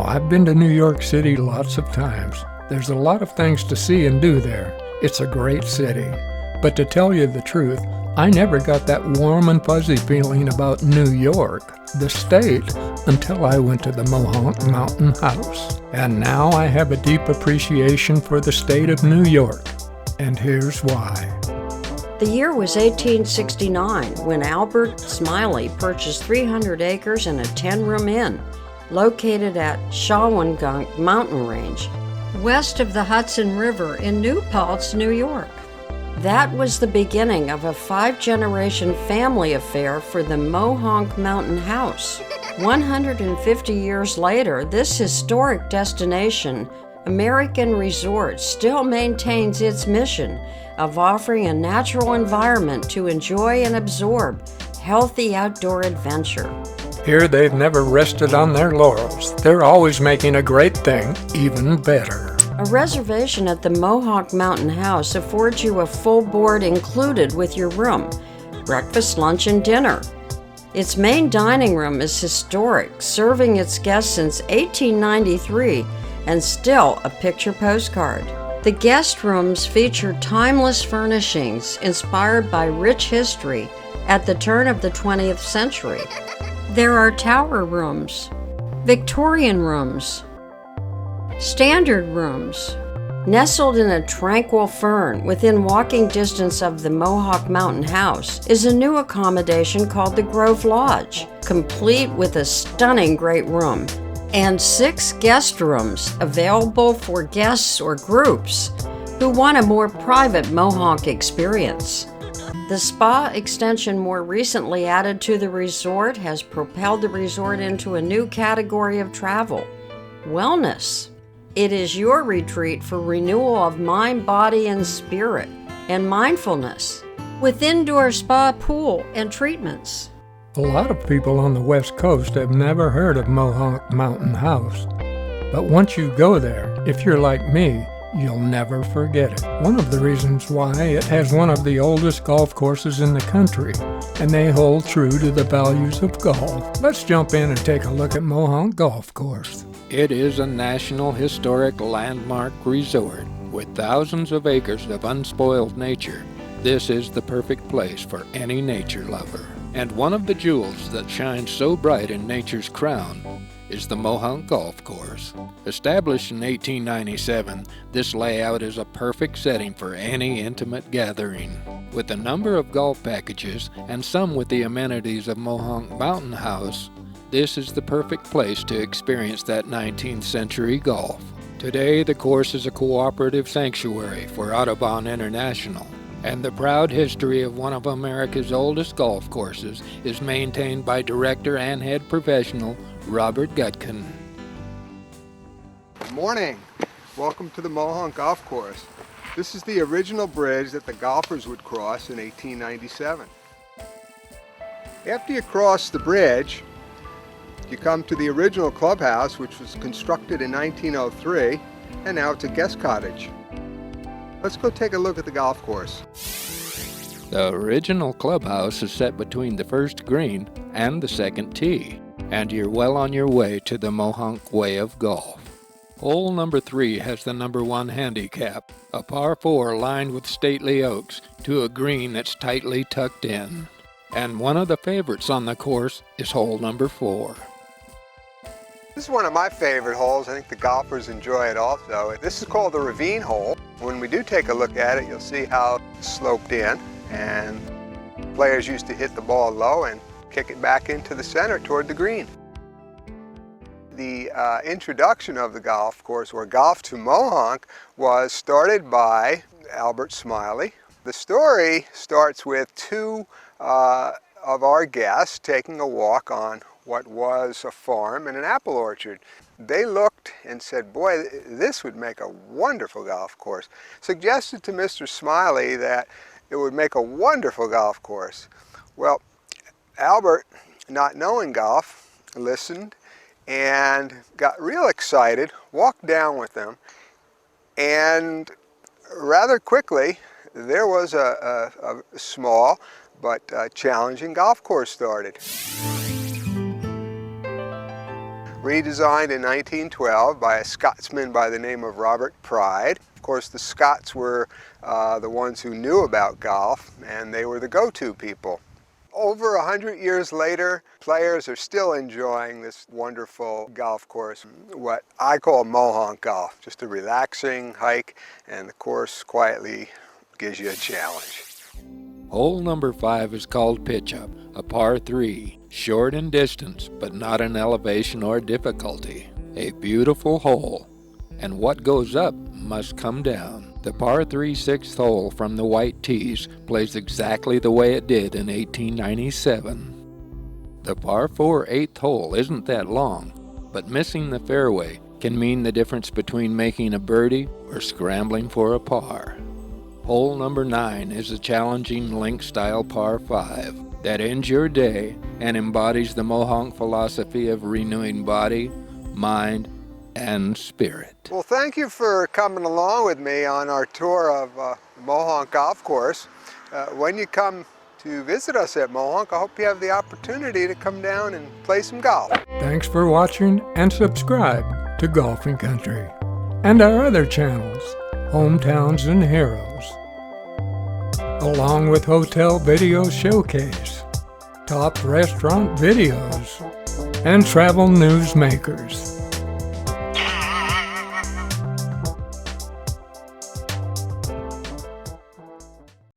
Now, I've been to New York City lots of times. There's a lot of things to see and do there. It's a great city. But to tell you the truth, I never got that warm and fuzzy feeling about New York, the state, until I went to the Mohonk Mountain House. And now I have a deep appreciation for the state of New York. And here's why. The year was 1869 when Albert Smiley purchased 300 acres and a 10-room inn located at Mohonk Mountain Range, west of the Hudson River in New Paltz, New York. That was the beginning of a 5-generation family affair for the Mohonk Mountain House. 150 years later, this historic destination, American Resort, still maintains its mission of offering a natural environment to enjoy and absorb healthy outdoor adventure. Here they've never rested on their laurels. They're always making a great thing even better. A reservation at the Mohonk Mountain House affords you a full board included with your room, breakfast, lunch, and dinner. Its main dining room is historic, serving its guests since 1893 and still a picture postcard. The guest rooms feature timeless furnishings inspired by rich history at the turn of the 20th century. There are tower rooms, Victorian rooms, standard rooms. Nestled in a tranquil fern within walking distance of the Mohonk Mountain House is a new accommodation called the Grove Lodge, complete with a stunning great room and 6 guest rooms available for guests or groups who want a more private Mohonk experience. The spa extension more recently added to the resort has propelled the resort into a new category of travel: wellness. It is your retreat for renewal of mind, body, and spirit, and mindfulness, with indoor spa pool and treatments. A lot of people on the West Coast have never heard of Mohonk Mountain House. But once you go there, if you're like me, you'll never forget it. One of the reasons why, it has one of the oldest golf courses in the country, and they hold true to the values of golf. Let's jump in and take a look at Mohonk Golf Course. It is a National Historic Landmark resort with thousands of acres of unspoiled nature. This is the perfect place for any nature lover. And one of the jewels that shines so bright in nature's crown is the Mohonk Golf Course. Established in 1897, this layout is a perfect setting for any intimate gathering. With a number of golf packages and some with the amenities of Mohonk Mountain House, this is the perfect place to experience that 19th century golf. Today, the course is a cooperative sanctuary for Audubon International, and the proud history of one of America's oldest golf courses is maintained by director and head professional Robert Gutkin. Good morning. Welcome to the Mohonk Golf Course. This is the original bridge that the golfers would cross in 1897. After you cross the bridge, you come to the original clubhouse, which was constructed in 1903, and now it's a guest cottage. Let's go take a look at the golf course. The original clubhouse is set between the first green and the second tee, and you're well on your way to the Mohonk way of golf. Hole number 3 has the number 1 handicap, a par 4 lined with stately oaks to a green that's tightly tucked in. And one of the favorites on the course is hole number 4. This is one of my favorite holes. I think the golfers enjoy it also. This is called the ravine hole. When we do take a look at it, you'll see how it's sloped in, and players used to hit the ball low and kick it back into the center toward the green. The introduction of the golf course, or golf to Mohonk, was started by Albert Smiley. The story starts with 2 of our guests taking a walk on what was a farm and an apple orchard. They looked and said, boy, this would make a wonderful golf course. Suggested to Mr. Smiley that it would make a wonderful golf course. Well, Albert, not knowing golf, listened and got real excited, walked down with them, and rather quickly there was a small but challenging golf course started. redesigned in 1912 by a Scotsman by the name of Robert Pride. Of course, the Scots were the ones who knew about golf, and they were the go-to people. Over 100 years later, players are still enjoying this wonderful golf course, what I call Mohonk golf, just a relaxing hike, and the course quietly gives you a challenge. Hole number 5 is called Pitch Up, a par 3, short in distance but not in elevation or difficulty. A beautiful hole, and what goes up must come down. The par 3 6th hole from the white tees plays exactly the way it did in 1897. The par 4 8th hole isn't that long, but missing the fairway can mean the difference between making a birdie or scrambling for a par. Hole number 9 is a challenging link-style par 5 that ends your day and embodies the Mohonk philosophy of renewing body, mind, and spirit. Well, thank you for coming along with me on our tour of the Mohonk Golf Course. When you come to visit us at Mohonk, I hope you have the opportunity to come down and play some golf. Thanks for watching and subscribe to Golfing Country and our other channels, Hometowns and Heroes, along with Hotel Video Showcase, Top Restaurant Videos, and Travel News Makers.